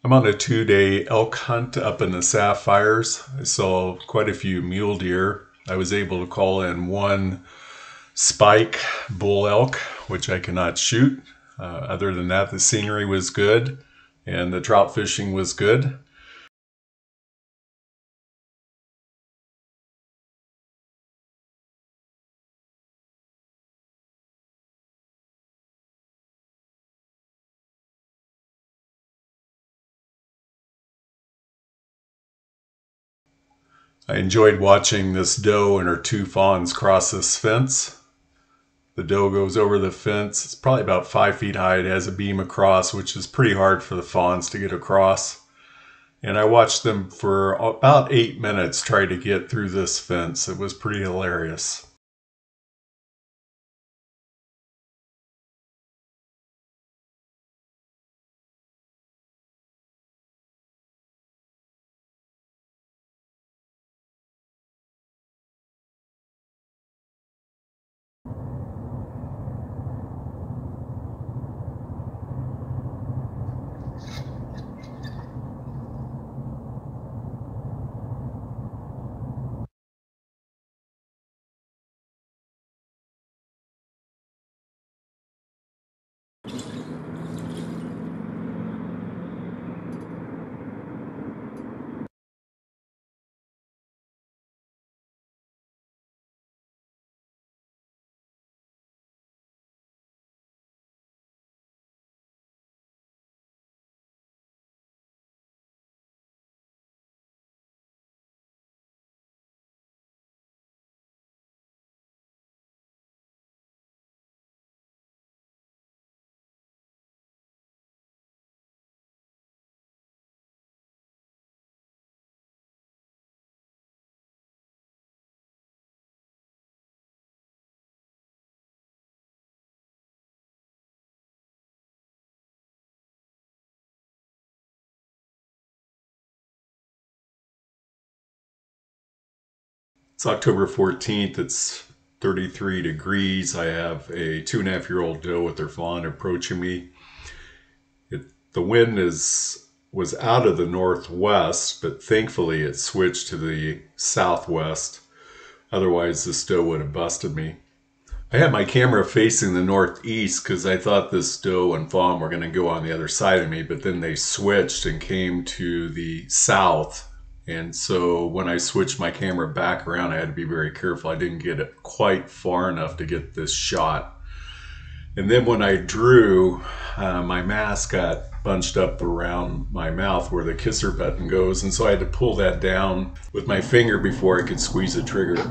I'm on a 2-day elk hunt up in the Sapphires. I saw quite a few mule deer. I was able to call in one spike bull elk, which I cannot shoot. Other than that, the scenery was good and the trout fishing was good. I enjoyed watching this doe and her two fawns cross this fence. The doe goes over the fence. It's probably about 5 feet high. It has a beam across, which is pretty hard for the fawns to get across. And I watched them for about 8 minutes try to get through this fence. It was pretty hilarious. It's October 14th. It's 33 degrees. I have a 2.5-year-old doe with her fawn approaching me. The wind was out of the northwest, but thankfully it switched to the southwest. Otherwise, this doe would have busted me. I had my camera facing the northeast because I thought this doe and fawn were going to go on the other side of me, but then they switched and came to the south. And so when I switched my camera back around, I had to be very careful. I didn't get it quite far enough to get this shot. And then when I drew, my mask got bunched up around my mouth where the kisser button goes. And so I had to pull that down with my finger before I could squeeze the trigger.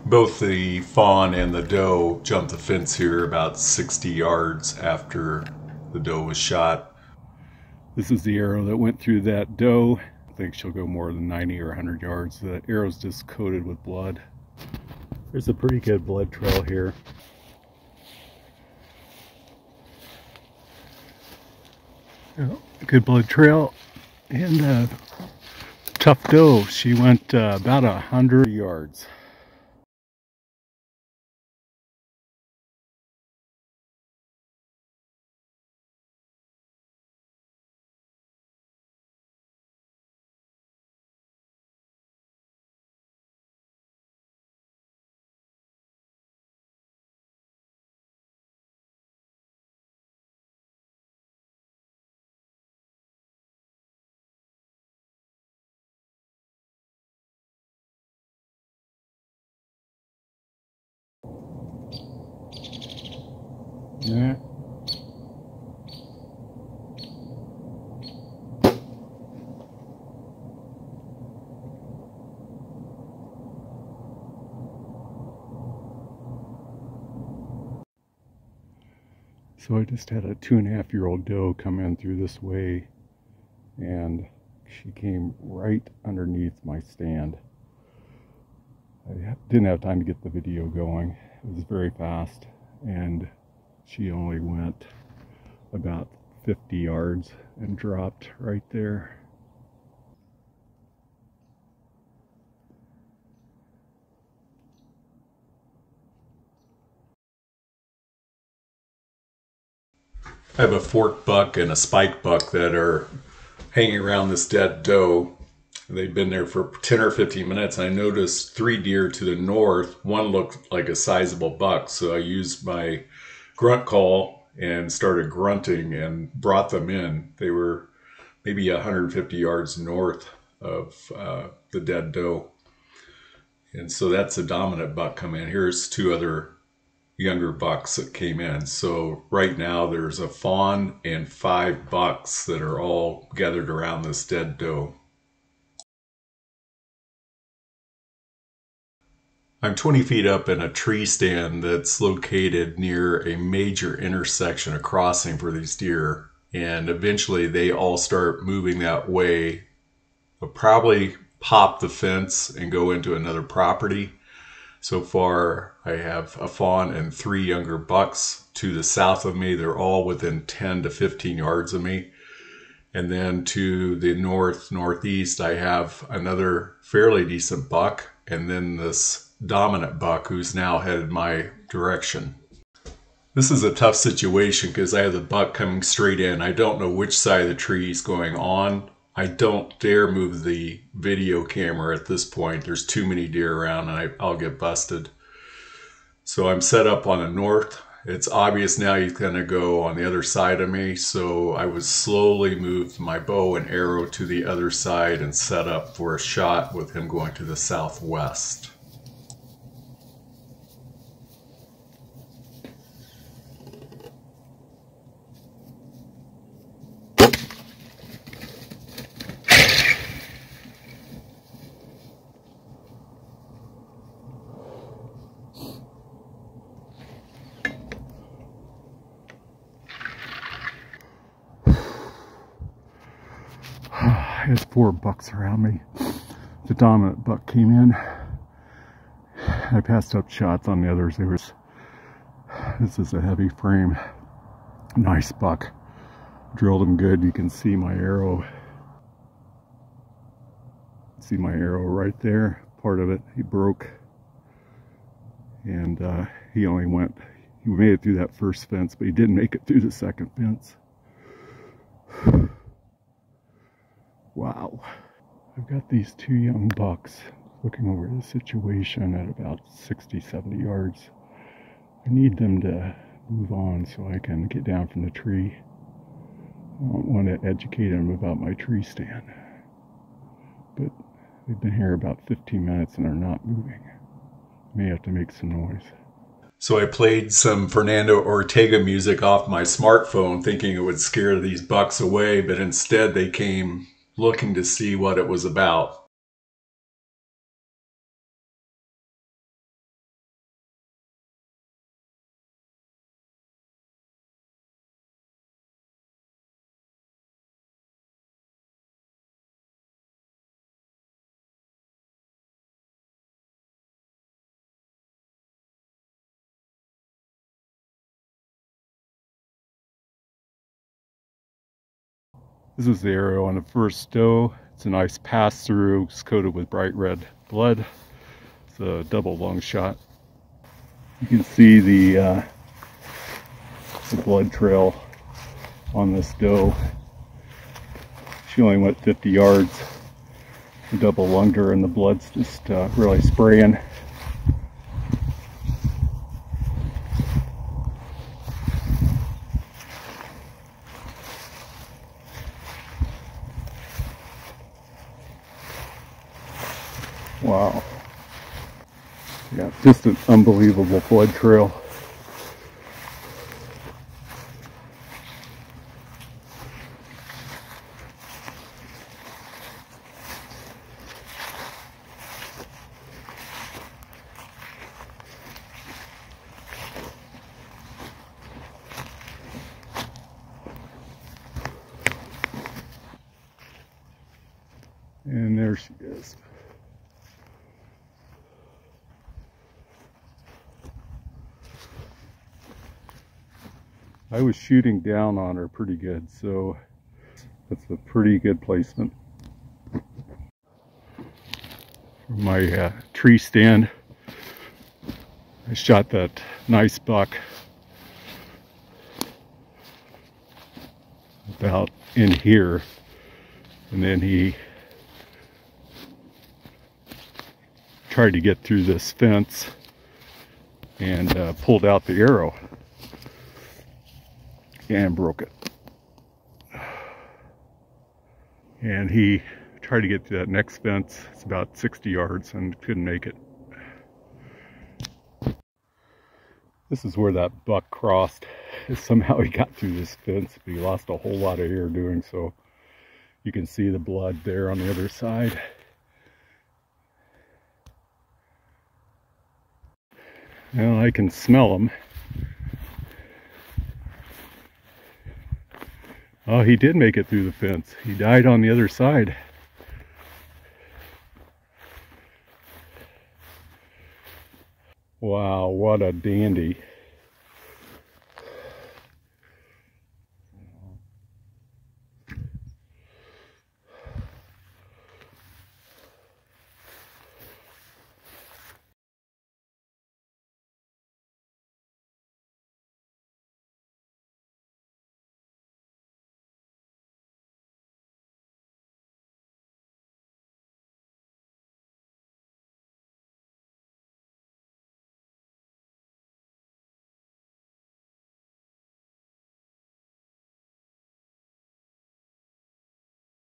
Both the fawn and the doe jumped the fence here about 60 yards after the doe was shot. This is the arrow that went through that doe. I think she'll go more than 90 or 100 yards. The arrow's just coated with blood. There's a pretty good blood trail here. Good blood trail. And tough doe. She went about 100 yards. Yeah. So I just had a 2.5-year-old doe come in through this way, and she came right underneath my stand. I didn't have time to get the video going. It was very fast, and she only went about 50 yards and dropped right there. I have a fork buck and a spike buck that are hanging around this dead doe. They've been there for 10 or 15 minutes. I noticed 3 deer to the north. One looked like a sizable buck, so I used my grunt call and started grunting and brought them in. They were maybe 150 yards north of the dead doe. And so that's a dominant buck come in. Here's 2 other younger bucks that came in. So right now there's a fawn and 5 bucks that are all gathered around this dead doe. I'm 20 feet up in a tree stand that's located near a major intersection, a crossing for these deer. And eventually they all start moving that way. They'll probably pop the fence and go into another property. So far, I have a fawn and 3 younger bucks to the south of me. They're all within 10 to 15 yards of me. And then to the northeast, I have another fairly decent buck, and then this dominant buck who's now headed my direction. This is a tough situation because I have the buck coming straight in. I don't know which side of the tree he's going on. I don't dare move the video camera at this point. There's too many deer around and I'll get busted. So I'm set up on the north. It's obvious now he's going to go on the other side of me. So I would slowly move my bow and arrow to the other side and set up for a shot with him going to the southwest. I had 4 bucks around me. The dominant buck came in. I passed up shots on the others. This is a heavy frame. Nice buck. Drilled him good. You can see my arrow. See my arrow right there. Part of it he broke. And he made it through that first fence, but he didn't make it through the second fence. Wow. I've got these 2 young bucks looking over the situation at about 60-70 yards. I need them to move on so I can get down from the tree. I don't want to educate them about my tree stand. But they've been here about 15 minutes and they're not moving. I may have to make some noise. So I played some Fernando Ortega music off my smartphone thinking it would scare these bucks away, but instead they came looking to see what it was about. This is the arrow on the first doe. It's a nice pass through. It's coated with bright red blood. It's a double lung shot. You can see the blood trail on this doe. She only went 50 yards. I double lunged her and the blood's just really spraying. Wow. Yeah, just an unbelievable blood trail. And there she is. I was shooting down on her pretty good, so that's a pretty good placement. From my tree stand, I shot that nice buck. about in here, and then he tried to get through this fence and pulled out the arrow and broke it. And he tried to get to that next fence. It's about 60 yards and couldn't make it. This is where that buck crossed. Somehow he got through this fence, but he lost a whole lot of air doing so. You can see the blood there on the other side. Now I can smell him. Oh, he did make it through the fence. He died on the other side. Wow, what a dandy.